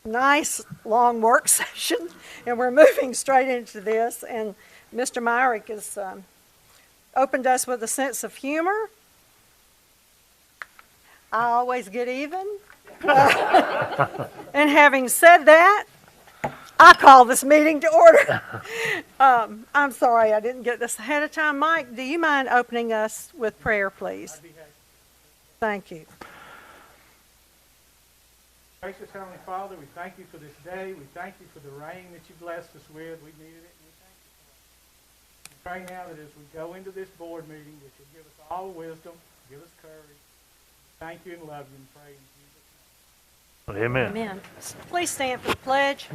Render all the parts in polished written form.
nice long work session, and we're moving straight into this. And Mr. Myrick has opened us with a sense of humor. I always get even. And having said that, I call this meeting to order. I'm sorry I didn't get this ahead of time. Mike, do you mind opening us with prayer, please? Thank you. Gracious Heavenly Father, we thank you for this day. We thank you for the rain that you blessed us with. We needed it. We thank you for it. We pray now that as we go into this board meeting, that you'll give us all wisdom, give us courage. Thank you and love you and pray in Jesus' name. Amen. Amen. Please stand for the pledge.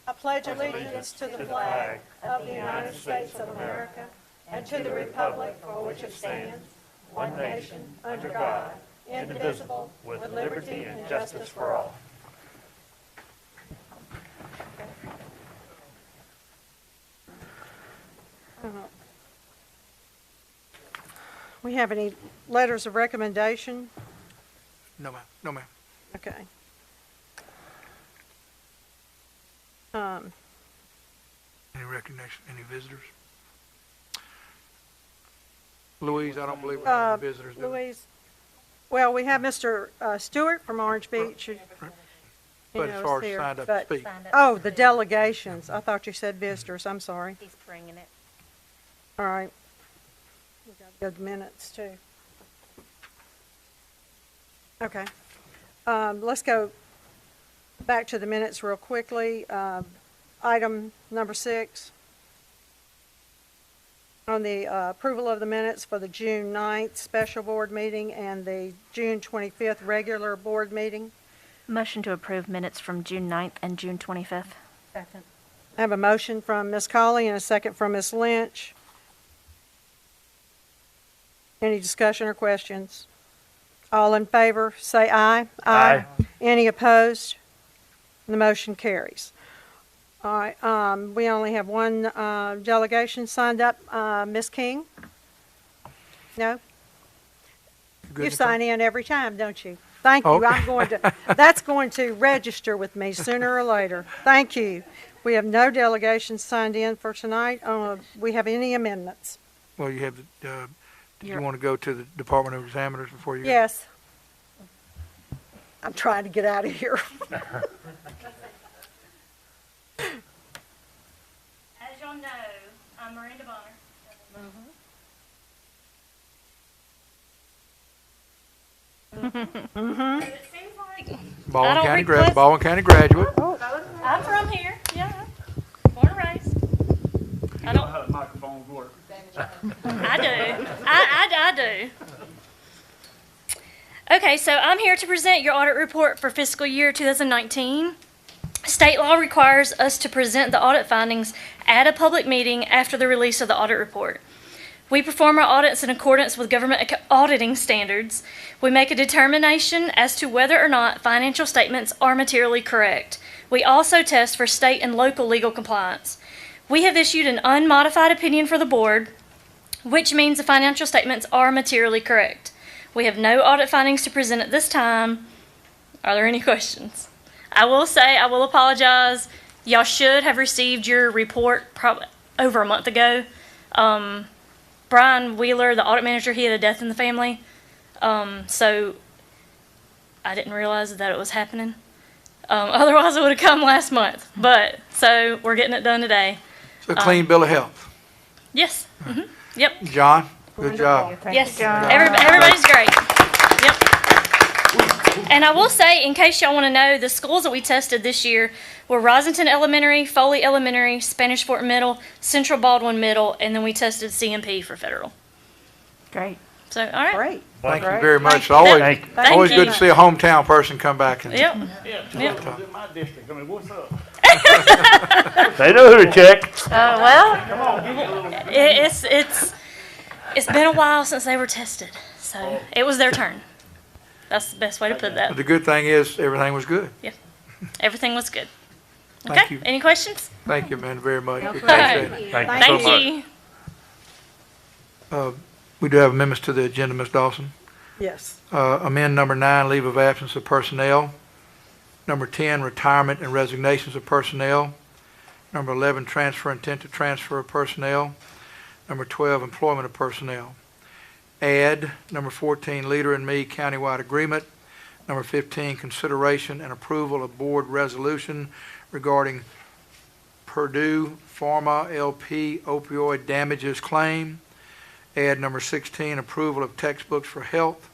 I pledge allegiance to the flag of the United States of America and to the republic for which it stands, one nation, under God, indivisible, with liberty and justice for all. We have any letters of recommendation? No, ma'am. No, ma'am. Okay. Any recognition? Any visitors? Louise, I don't believe we have any visitors. do we? Louise, well, we have Mr. Stewart from Orange Beach. who, But as far as here, signed up but- to speak. Oh, the delegations. I thought you said visitors. I'm sorry. He's bringing it. All right. We've got good minutes, too. Okay. Let's go back to the minutes real quickly. Item number 6. On the approval of the minutes for the June 9th special board meeting and the June 25th regular board meeting. Motion to approve minutes from June 9th and June 25th. Second. I have a motion from Ms. Colley and a second from Ms. Lynch. Any discussion or questions? All in favor, say aye. Aye. Any opposed? The motion carries. All right, we only have one delegation signed up. Ms. King? No? Good, You Nicole? sign in every time, don't you? Thank you. Okay. I'm going to, that's going to register with me sooner or later. Thank you. We have no delegations signed in for tonight. We have any amendments? Well, you have the, do you want to go to the Department of Examiners before you? Yes. I'm trying to get out of here. As y'all know, I'm Miranda Bonner. So it seems like Baldwin don't County, request- Baldwin County graduate. I'm from here. Yeah, born and raised. I don't. How the microphones work. I do. I do. Okay, so I'm here to present your audit report for fiscal year 2019. State law requires us to present the audit findings at a public meeting after the release of the audit report. We perform our audits in accordance with government auditing standards. We make a determination as to whether or not financial statements are materially correct. We also test for state and local legal compliance. We have issued an unmodified opinion for the board, which means the financial statements are materially correct. We have no audit findings to present at this time. Are there any questions? I will say, I will apologize. Y'all should have received your report probably over a month ago. Brian Wheeler, the audit manager, he had a death in the family. So I didn't realize that it was happening. Otherwise it would have come last month. But, so we're getting it done today. It's a clean bill of health. Yes. Yep. John, good job. Yes. Everybody's great. Yep. And I will say, in case y'all want to know, the schools that we tested this year were Rosington Elementary, Foley Elementary, Spanish Fort Middle, Central Baldwin Middle, and then we tested CMP for federal. Great. So, all right. Great. Thank you Great. very much. Thank you. Always, Thank you. Thank always you. good to see a hometown person come back. And Yep. Yeah, Yep. it was in my district. I mean, what's up? They know who to check. Well, Come on, give me a little. It's been a while since they were tested, so it was their turn. That's the best way to put that. the good thing is everything was good. Everything was good. Thank Okay. you. Any questions? Thank you, man, very much. We All appreciate right. it. Thank you Thank so Thank much. you. We do have amendments to the agenda, Ms. Dawson. Yes. Amend number 9, leave of absence of personnel. Number 10, retirement and resignations of personnel. Number 11, transfer intent to transfer of personnel. Number 12, employment of personnel. Add, number 14, Leader and Me countywide agreement. Number 15, consideration and approval of board resolution regarding Purdue Pharma LP opioid damages claim. Add number 16, approval of textbooks for health.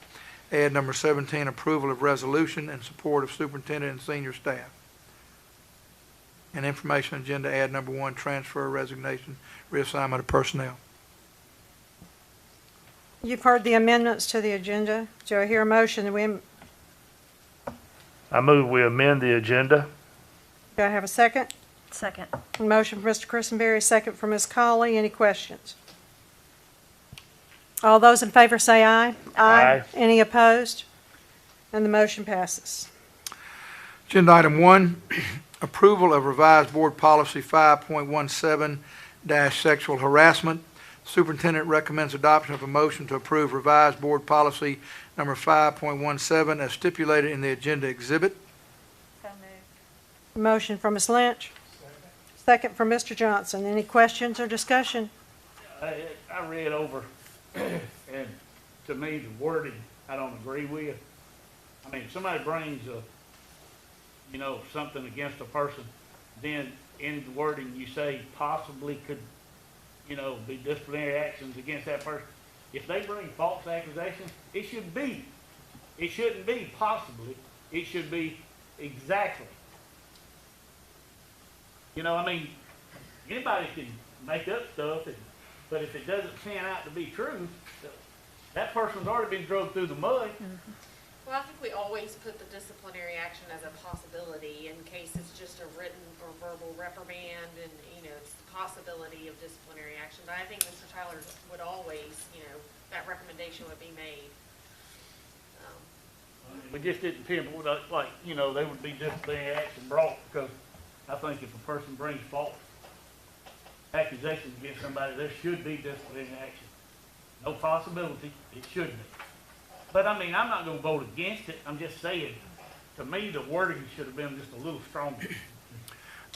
Add number 17, approval of resolution in support of superintendent and senior staff. And information agenda, add number 1, transfer, resignation, reassignment of personnel. You've heard the amendments to the agenda. Do I hear a motion that we, do I move we amend the agenda. I have a second? Second. Motion for Mr. Christenberry, second for Ms. Colley. Any questions? All those in favor say aye. Aye. Any opposed? And the motion passes. Agenda item 1, approval of revised board policy 5.17 sexual harassment. Superintendent recommends adoption of a motion to approve revised board policy number 5.17 as stipulated in the agenda exhibit. Motion from Ms. Lynch. Second from Mr. Johnson. Any questions or discussion? I read over, and to me, the wording, I don't agree with. I mean, if somebody brings something against a person, then in the wording, you say possibly could, be disciplinary actions against that person. If they bring false accusations, it shouldn't be possibly, it should be exactly. Anybody can make up stuff, but if it doesn't pan out to be true, that person's already been dragged through the mud. Well, I think we always put the disciplinary action as a possibility in case it's just a written or verbal reprimand and, it's the possibility of disciplinary action. But I think Mr. Tyler would always, that recommendation would be made. We just didn't pinpoint, they would be disciplinary action brought, because I think if a person brings false accusations against somebody, there should be disciplinary action. No possibility, it should be. But I'm not gonna vote against it, I'm just saying, to me, the wording should have been just a little stronger.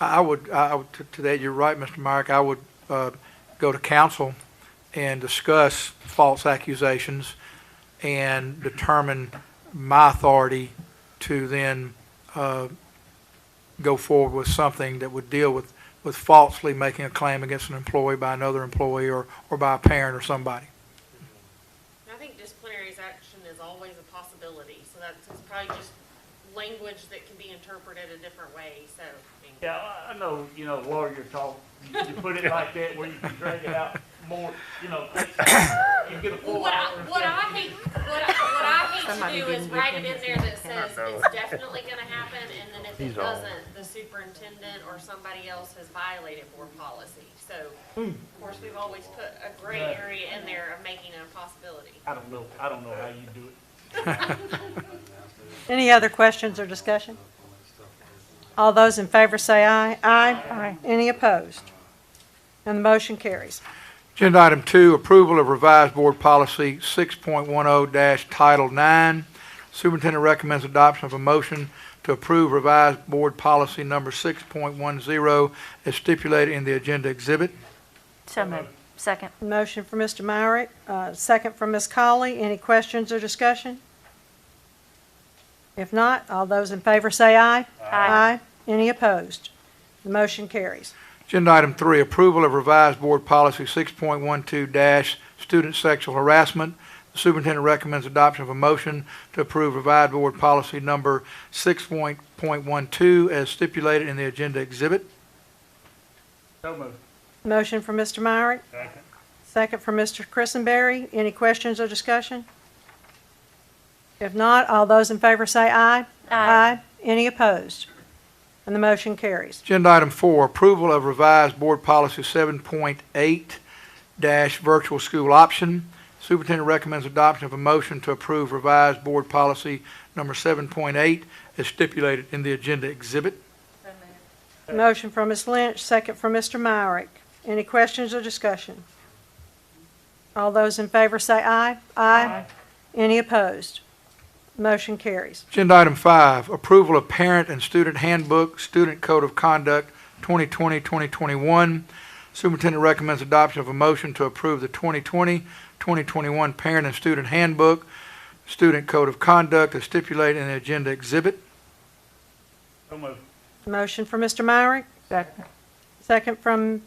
I would to that, you're right, Mr. Myrick, I would go to council and discuss false accusations and determine my authority to then go forward with something that would deal with falsely making a claim against an employee by another employee or by a parent or somebody. I think disciplinary action is always a possibility, so that's probably just language that can be interpreted a different way, so. Yeah, I know, lawyer talk, you put it like that where you can drag it out more, you get a full What hour. I hate to do is write it in there that says it's definitely gonna happen, and then if it doesn't, the superintendent or somebody else has violated board policy. So, of course, we've always put a gray area in there of making it a possibility. I don't know how you do it. Any other questions or discussion? All those in favor say aye. Aye. Any opposed? And the motion carries. Agenda item 2, approval of revised board policy 6.10 Title 9. Superintendent recommends adoption of a motion to approve revised board policy number 6.10 as stipulated in the agenda exhibit. So moved. Second. Motion for Mr. Myrick, second from Ms. Colley. Any questions or discussion? If not, all those in favor say aye. Aye. Any opposed? The motion carries. Agenda item 3, approval of revised board policy 6.12 student sexual harassment. The superintendent recommends adoption of a motion to approve revised board policy number 6.12 as stipulated in the agenda exhibit. So moved. Motion for Mr. Myrick, Second. second for Mr. Christenberry. Any questions or discussion? If not, all those in favor say aye. Aye. Any opposed? And the motion carries. Agenda item 4, approval of revised board policy 7.8 virtual school option. Superintendent recommends adoption of a motion to approve revised board policy number 7.8 as stipulated in the agenda exhibit. Motion from Ms. Lynch, second from Mr. Myrick. Any questions or discussion? All those in favor say aye. Aye. Any opposed? Motion carries. Agenda item 5, approval of parent and student handbook, student code of conduct 2020-2021. Superintendent recommends adoption of a motion to approve the 2020-2021 parent and student handbook, student code of conduct as stipulated in the agenda exhibit. So moved. Motion from Mr. Myrick, Second. second from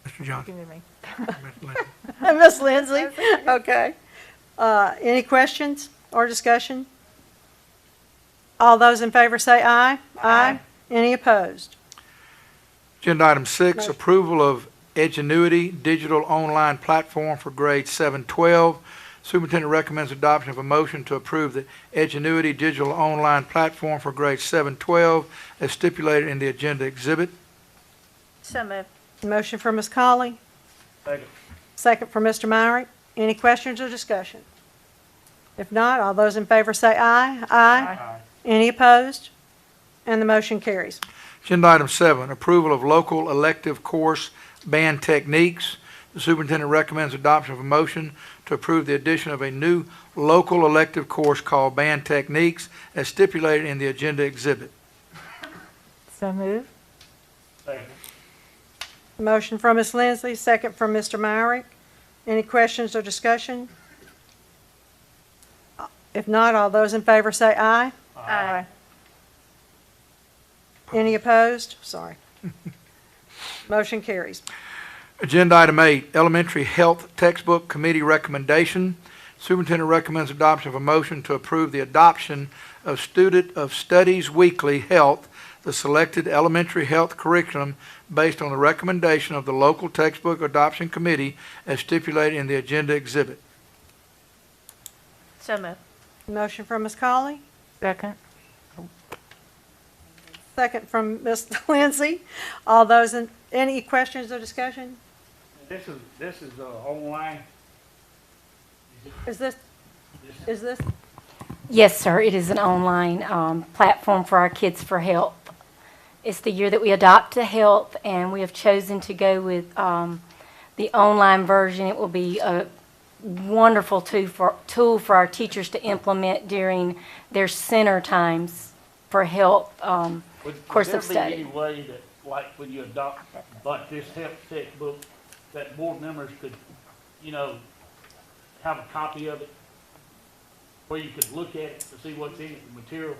Mr. Johnson. Give me. Ms. Lindsay. Ms. Lindsay. Okay. Any questions or discussion? All those in favor say aye. Aye. Any opposed? Agenda item 6, Motion. approval of Edgenuity digital online platform for grades 7-12. Superintendent recommends adoption of a motion to approve the Edgenuity digital online platform for grades 7-12 as stipulated in the agenda exhibit. So moved. Motion from Ms. Colley, Second. second from Mr. Myrick. Any questions or discussion? If not, all those in favor say aye. Aye. Any opposed? And the motion carries. Agenda item 7, approval of local elective course band techniques. The superintendent recommends adoption of a motion to approve the addition of a new local elective course called band techniques as stipulated in the agenda exhibit. So moved. Second. Motion from Ms. Lindsay, second from Mr. Myrick. Any questions or discussion? If not, all those in favor say aye. Aye. Any opposed? Sorry. Motion carries. Agenda item 8, elementary health textbook committee recommendation. Superintendent recommends adoption of a motion to approve the adoption of Student of Studies Weekly Health, the selected elementary health curriculum based on the recommendation of the local textbook adoption committee as stipulated in the agenda exhibit. So moved. Motion from Ms. Colley, Second. second from Ms. Lindsay. All those in, any questions or discussion? This is online. Is this? Yes, sir. It is an online platform for our Kids for Health. It's the year that we adopt to health, and we have chosen to go with the online version. It will be a wonderful tool for our teachers to implement during their center times for health course of Would there be study. any way that, like, when you adopt, like this health textbook, that board members could, have a copy of it, where you could look at it to see what's in it, the material?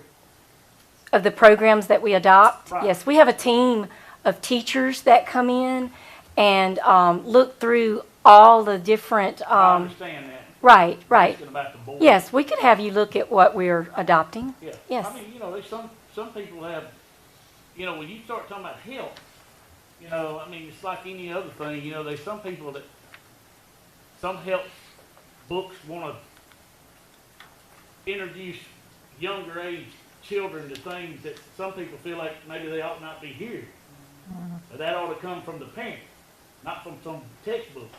Of the programs that we adopt? Right. Yes, we have a team of teachers that come in and look through all the different, I understand that. right. Asking about the board. Yes, we could have you look at what we're adopting. Yeah. Yes. I mean, there's some people have, when you start talking about health, it's like any other thing, there's some people that, some health books want to introduce younger age children to things that some people feel like maybe they ought not be here. But that ought to come from the parent, not from some textbook.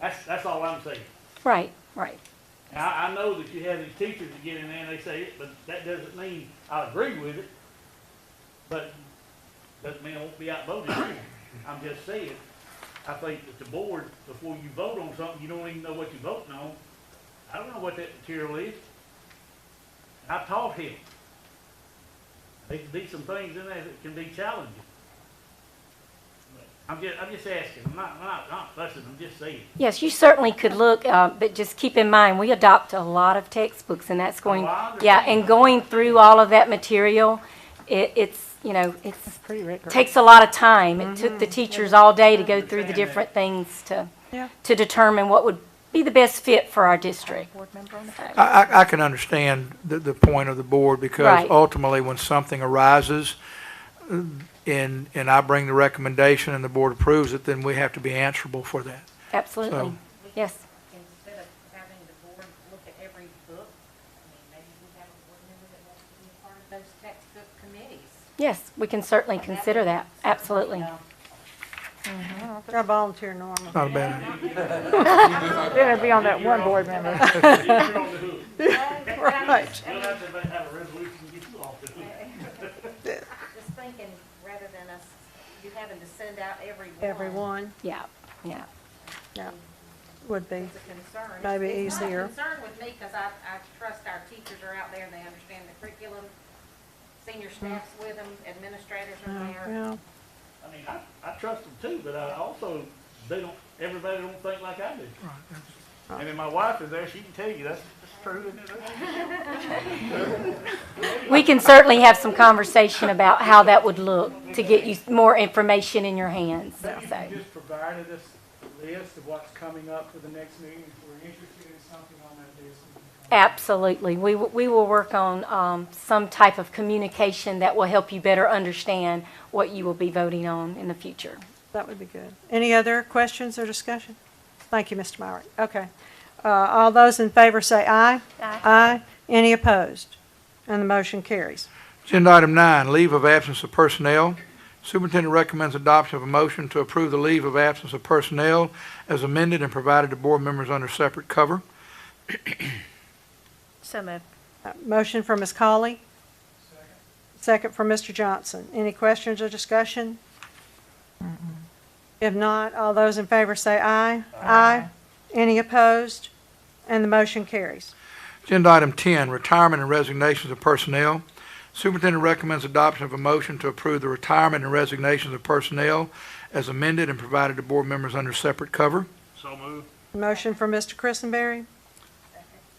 That's all I'm saying. Right. And I know that you have these teachers that get in there and they say it, but that doesn't mean I agree with it. But doesn't mean I won't be outvoted here. I'm just saying, I think that the board, before you vote on something, you don't even know what you're voting on. I don't know what that material is. I taught him. There can be some things in there that can be challenging. I'm just asking. I'm not fussing. I'm just saying. Yes, you certainly could look, but just keep in mind, we adopt a lot of textbooks, and that's going, I understand. and going through all of that material, it's Pretty rigorous. takes a lot of time. It took the teachers all day to go through the Understand different things Yeah. to determine what would be the best fit for our district. Board member on the phone. I can understand the point of the board because Right. ultimately when something arises and I bring the recommendation and the board approves it, then we have to be answerable for that. Absolutely. So- Yes. Instead of having the board look at every book, maybe we have a board member that wants to be a part of those textbook committees. Yes, we can certainly consider that. Absolutely. I volunteer, Norma. Not a bad idea. Then it'd be on that one board member. You're on the hook. Right. We'll have to have a resolution to get you off the hook. Just thinking, rather than you having to send out every one. Everyone. Yeah. Yeah. would be It's a concern. maybe It's not a easier. concern with me, because I trust our teachers are out there, and they understand the curriculum. Senior staff's with them, administrators are there. Yeah, I mean, I trust them too, but I also, everybody don't think like I do. And then my wife is there, she can tell you that's true, isn't it? We can certainly have some conversation about how that would look to get you more information in your hands. Maybe So. you just provided us a list of what's coming up for the next meeting. If we're interested in something on that list, we can come. Absolutely. We will work on some type of communication that will help you better understand what you will be voting on in the future. that would be good. Any other questions or discussion? Thank you, Mr. Myrick. Okay. All those in favor say aye. Aye. Aye. Any opposed? And the motion carries. Agenda item 9, leave of absence of personnel. Superintendent recommends adoption of a motion to approve the leave of absence of personnel as amended and provided to board members under separate cover. So moved. Motion from Ms. Colley. Second from Mr. Johnson. Any questions or discussion? If not, all those in favor say aye. Aye. Any opposed? And the motion carries. Agenda item 10, retirement and resignations of personnel. Superintendent recommends adoption of a motion to approve the retirement and resignations of personnel as amended and provided to board members under separate cover. So moved. Motion from Mr. Christenberry.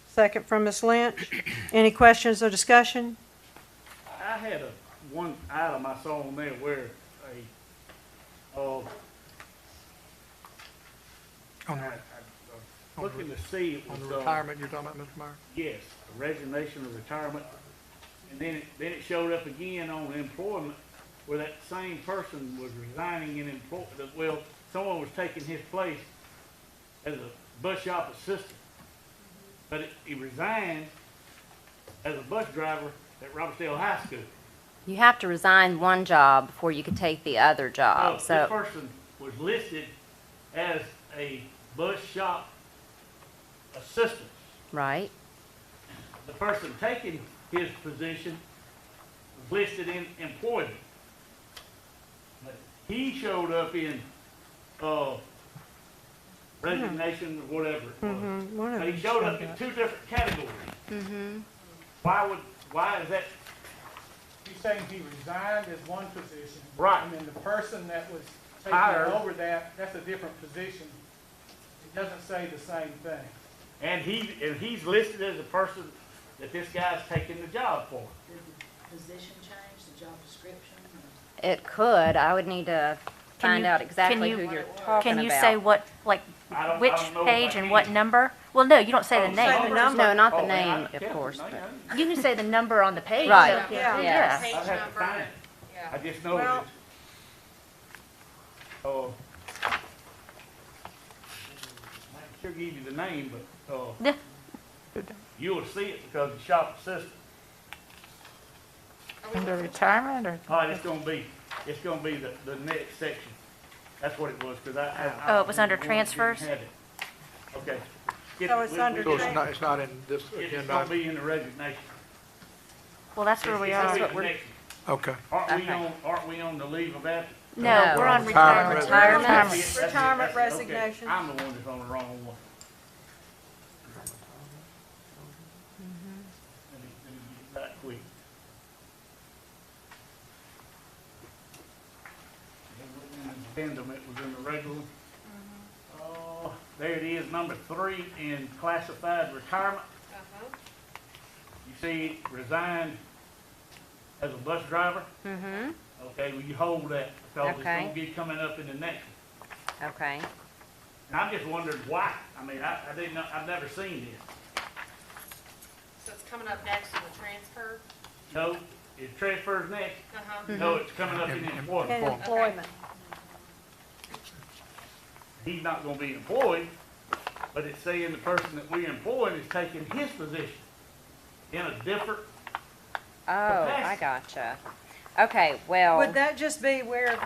Second from Ms. Lynch. Any questions or discussion? I had one item I saw on there where looking to see it On was, the retirement you're talking about, Mr. Meyer? yes, resignation or retirement. And then it showed up again on employment where that same person was resigning in employment. Well, someone was taking his place as a bus shop assistant. But he resigned as a bus driver at Robertsdale High School. You have to resign one job before you can take the other job. This So, person was listed as a bus shop assistant. right? The person taking his position was listed in employment. But he showed up in resignation or whatever it was. One of But he them showed up showed in up. two different categories. Why is that? He's saying he resigned as one position. Right. And then the person that was Hired. taking over that's a different position. It doesn't say the same thing. And he's listed as a person that this guy's taking the job for. Did the position change, the job description? It could. I would need to Can find you- out can exactly you- who you're talking about. Can you say what, like, I don't which know if page I and can. what number? Well, no, you don't say the Oh, say name. the number. No, not the Oh, name, yeah, of course. no, but- You can say the number on the page. Right. so- Yeah. Yes. Page I'd have to number, find it. yeah. I just know Well- this. Oh. I can sure give you the name, but, Yeah. you'll see it because it's shop assistant. Under retirement or? All right, it's gonna be the next section. That's what it was, cause I. Oh, it was under didn't transfers? have it. Okay. So it's under So it's not in this It's agenda gonna item? be in the resignation. Well, that's where we It's gonna are. be what the we're- next Okay. one. Okay. Aren't we on the leave of absence? No, we're on Retirement. retirement. Retirement. That's it, Retirement that's it, okay. resignation. I'm the one that's on the wrong one. Let me get that quick. It wasn't in the addendum, it was in the regular one. There it is, number 3 in classified retirement. You see, resigned as a bus driver. Mm-hmm, Okay, well, you hold that because it's Okay. gonna be coming up in the next one. okay. And I'm just wondering why. I mean, I didn't know, I've never seen this. So it's coming up next to the transfer? No, it transfers next. No, it's coming up in And employment. employment. He's not gonna be employed, but it's saying the person that we're employing is taking his position in a different, Oh, I gotcha. Okay, well, Would that just be where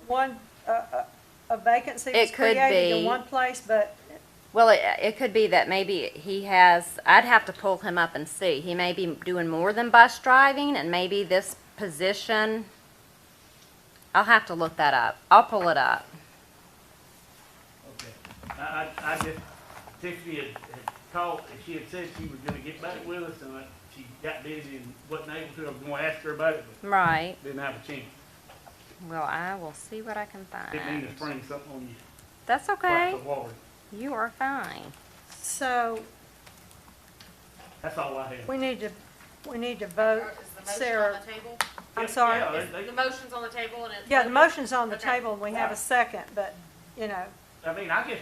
one, a vacancy was It could created in be. one place, but it could be that maybe he has, I'd have to pull him up and see. He may be doing more than bus driving, and maybe this position, I'll have to look that up. I'll pull it up. okay. I just, Tiffany had called, and she had said she was gonna get back with us, and she got busy and wasn't able to. I was gonna ask her about it, but Right. didn't have a chance. Well, I will see what I can Didn't mean to find. spring something on you. That's okay. Glass of water. You are fine. So That's all I have. we need to vote. Is the motion Sarah, on the table? I'm sorry. Yeah, they- The motion's on the table and it's. Yeah, the motion's on the Okay. table and we have a second, but, you know, I mean, I guess,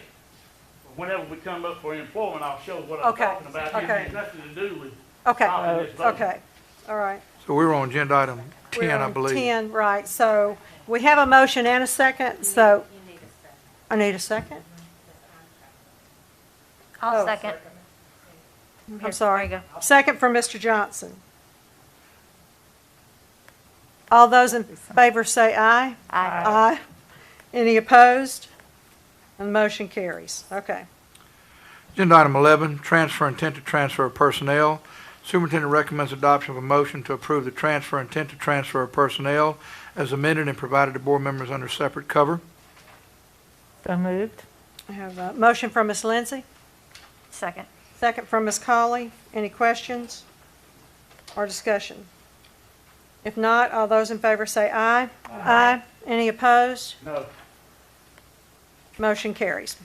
whenever we come up for employment, I'll show what I'm Okay, talking about. It okay. has nothing to do with okay, following this vote. okay, all right. So we were on agenda item We're 10, I on believe. 10, right, so we have a motion and a second, so. I need a second? I'll Oh. second. I'm sorry. There you Second from Mr. Johnson. All those in favor say aye. Aye. Aye. Any opposed? And the motion carries. Okay. Agenda item 11, transfer intent to transfer of personnel. Superintendent recommends adoption of a motion to approve the transfer intent to transfer of personnel as amended and provided to board members under separate cover. So moved. I have a motion from Ms. Lindsay, Second. second from Ms. Colley. Any questions or discussion? If not, all those in favor say aye. Aye. Any opposed? No, Motion carries.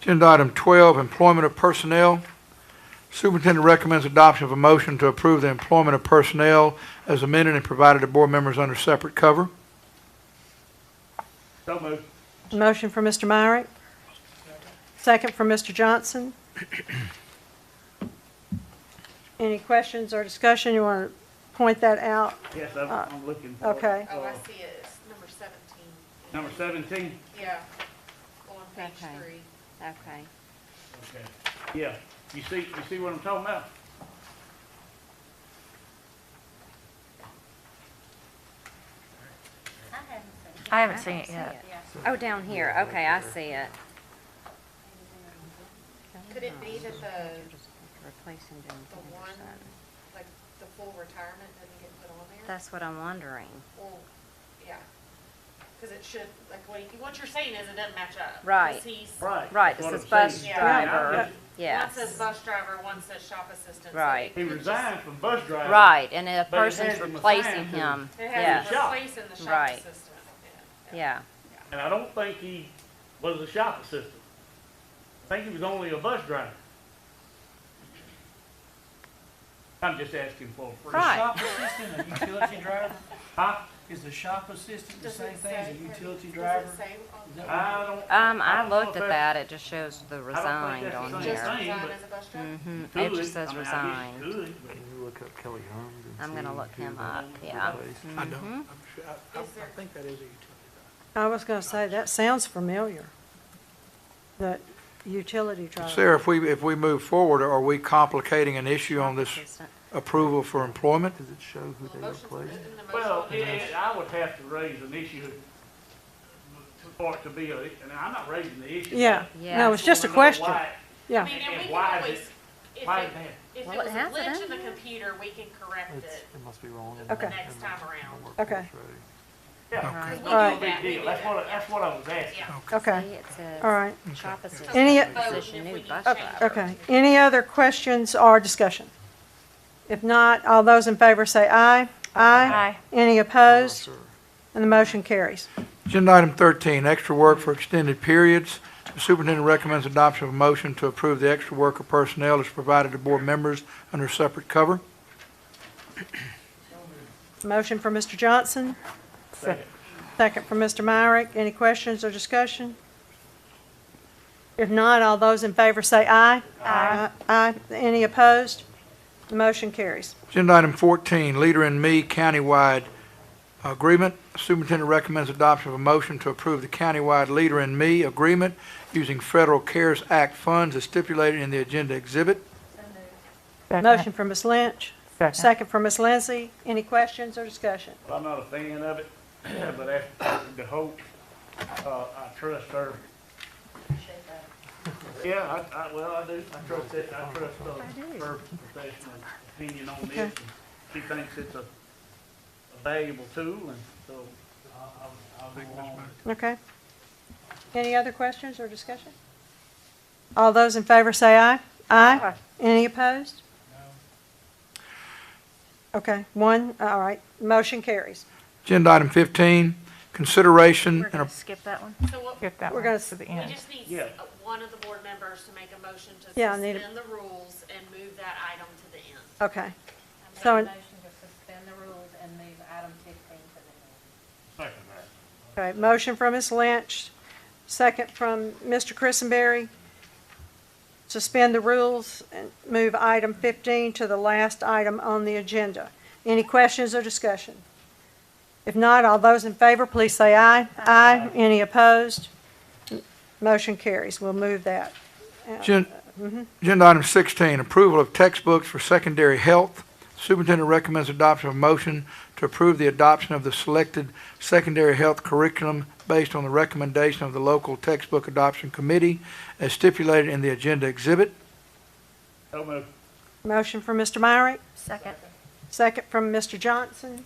Agenda item 12, employment of personnel. Superintendent recommends adoption of a motion to approve the employment of personnel as amended and provided to board members under separate cover. so moved. Motion from Mr. Myrick. Second from Mr. Johnson. Any questions or discussion? You want to point that out? Yes, I'm looking for. Okay. Oh, I see it. It's number 17. Number 17? Yeah. On page Okay. 3. Okay. Okay. Yeah, you see what I'm talking about? I haven't seen it yet. Oh, down here. Okay, I see it. Could it be that the Replacing them one, like, the full retirement doesn't get put on there? That's what I'm wondering. Well, yeah. Because it should, like, what you're saying is it doesn't match up. 'Cause Right. he's, Right. Right, that's it what says I'm bus saying. driver. Yeah, one Yes. says bus driver, one says shop assistant. so Right. it He could resigned from bus driver. Right, and a But it has person's him replacing assigned to- him. It Yes. has him replacing the shop Right. assistant. Yeah. And I don't think he was a shop assistant. I think he was only a bus driver. I'm just asking for a free. Right. Shop assistant, a utility driver? Huh? Is the shop assistant the Does same it thing as a say- utility does driver? it say on Is that I don't. I don't know looked if at that's- that, it just shows the I don't resigned think on that's the here. just same resign but- as a bus driver? Mm-hmm, Could. it just says I mean, I guess resigned. you could, but- Can you look up Kelly Holmes and I'm gonna see look who him the up, yeah. replaced? I don't. I'm sure, I Is there- think that is a utility. I was going to say, that sounds familiar. The utility driver. Sarah, if we move forward, are we complicating an issue on this Assistant. approval for employment? Does it show who they Motion's replaced? in the motion. Well, I would have to raise an issue for it to be and I'm not raising the issue. Yeah, Yeah. no, it's just a I wanna know question. why- Yeah. I mean, and we And can why is always, it- if why it, is that? if Well, it it was a has it glitch in in the here. computer, we can correct it. It must be wrong. in Okay. the- Next in the- time in the around. workforce Okay. ready. Yeah. Right. Because we All do right. Big that, we deal. do That's that. that's what I was asking. Yeah. Okay, See, it says all right. shop assistant. Any- Position, new bus Okay. driver. Okay. Any other questions or discussion? If not, all those in favor say aye. Aye. Any opposed? And the motion carries. Agenda item 13, extra work for extended periods. The superintendent recommends adoption of a motion to approve the extra work of personnel as provided to board members under separate cover. Motion for Mr. Johnson, Second. second for Mr. Myrick. Any questions or discussion? If not, all those in favor say aye. Aye. Aye. Any opposed? The motion carries. Agenda item 14, Leader in Me countywide agreement. Superintendent recommends adoption of a motion to approve the countywide Leader in Me agreement using Federal CARES Act funds as stipulated in the agenda exhibit. Second. Motion for Ms. Lynch, Second. second for Ms. Lindsay. Any questions or discussion? Well, I'm not a fan of it, but after the hope, I trust her. Yeah, well, I do. I trust it. I trust her professional opinion on this. Okay. And she thinks it's a valuable tool, and so I'll go along. Okay. Any other questions or discussion? All those in favor say aye. Aye. Any opposed? Okay, one, all right, motion carries. Agenda item 15, consideration We're and going to skip that one. So what, Get that We're one gonna to the we end. just need Yeah. one of the board members to make a motion to Yeah, I need suspend the rules and move that item to the end. Okay, I make So- a motion to suspend the rules and move item 15 to the end. Second that. okay, motion from Ms. Lynch, second from Mr. Christenberry. Suspend the rules and move item 15 to the last item on the agenda. Any questions or discussion? If not, all those in favor, please say aye. Aye. Any opposed? Motion carries. We'll move that. Agenda item 16, approval of textbooks for secondary health. Superintendent recommends adoption of a motion to approve the adoption of the selected secondary health curriculum based on the recommendation of the local textbook adoption committee as stipulated in the agenda exhibit. So moved. Motion from Mr. Myrick, Second. second from Mr. Johnson.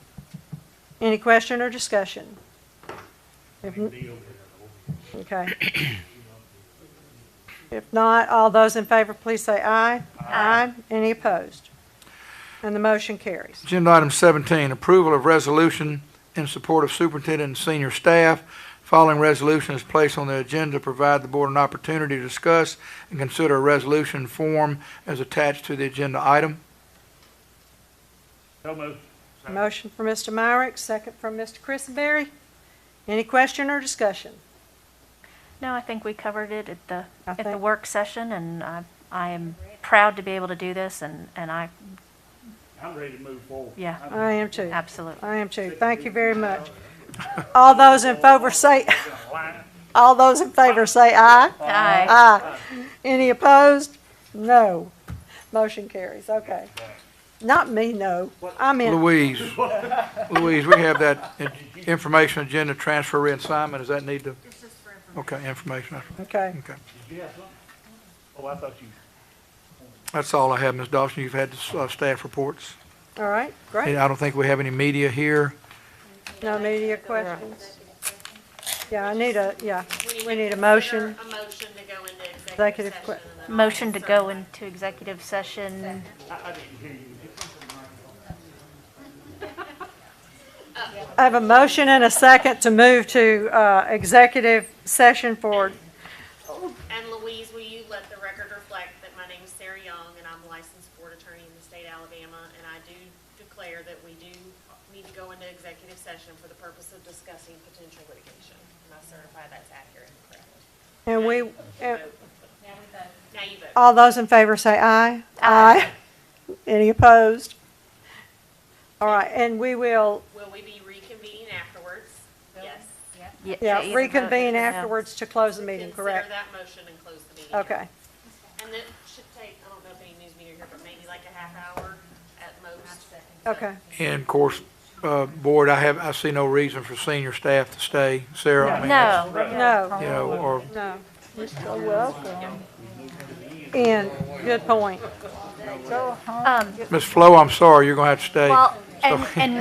Any question or discussion? Okay. If not, all those in favor, please say aye. Aye. Any opposed? And the motion carries. Agenda item 17, approval of resolution in support of superintendent and senior staff. Following resolution is placed on the agenda to provide the board an opportunity to discuss and consider a resolution form as attached to the agenda item. So moved. Motion from Mr. Myrick, second from Mr. Christenberry. Any question or discussion? No, I think we covered it at the think- work session, and I am proud to be able to do this, and I'm ready to move forward. yeah, I am too. absolutely. I am too. Thank you very much. All those in favor say, all those in favor say aye. Aye. Aye. Any opposed? No. Motion carries. Okay. Not me, no. I'm in. Louise, we have that information agenda transfer reassignment. Does that need to? Okay, information. Okay. Okay. Did you have something? Oh, I thought you. That's all I have, Ms. Dawson. You've had the staff reports. All right, great. And I don't think we have any media here. No media questions? Yeah, we need a motion. A motion to go into Executive executive que- session. And then Motion to go into executive session. I didn't hear you. I have a motion and a second to move to executive session for, And Louise, will you let the record reflect that my name is Sarah Young and I'm a licensed board attorney in the state of Alabama, and I do declare that we do need to go into executive session for the purpose of discussing potential litigation. And I certify that's accurate and correct. and we, Now you vote. all those in favor say aye. Aye. Any opposed? All right, and we will, Will we be reconvening afterwards? Yes. yeah, reconvene afterwards to close the meeting, correct? Consider that motion and close the meeting. Okay. And that should take, I don't know if any news media here, but maybe like a half hour at most. Okay. And of course, board, I see no reason for senior staff to stay. Sarah, I mean, No. No, you know, or no. You're so welcome. And, good point. Ms. Flo, I'm sorry, you're gonna have to stay. Well, and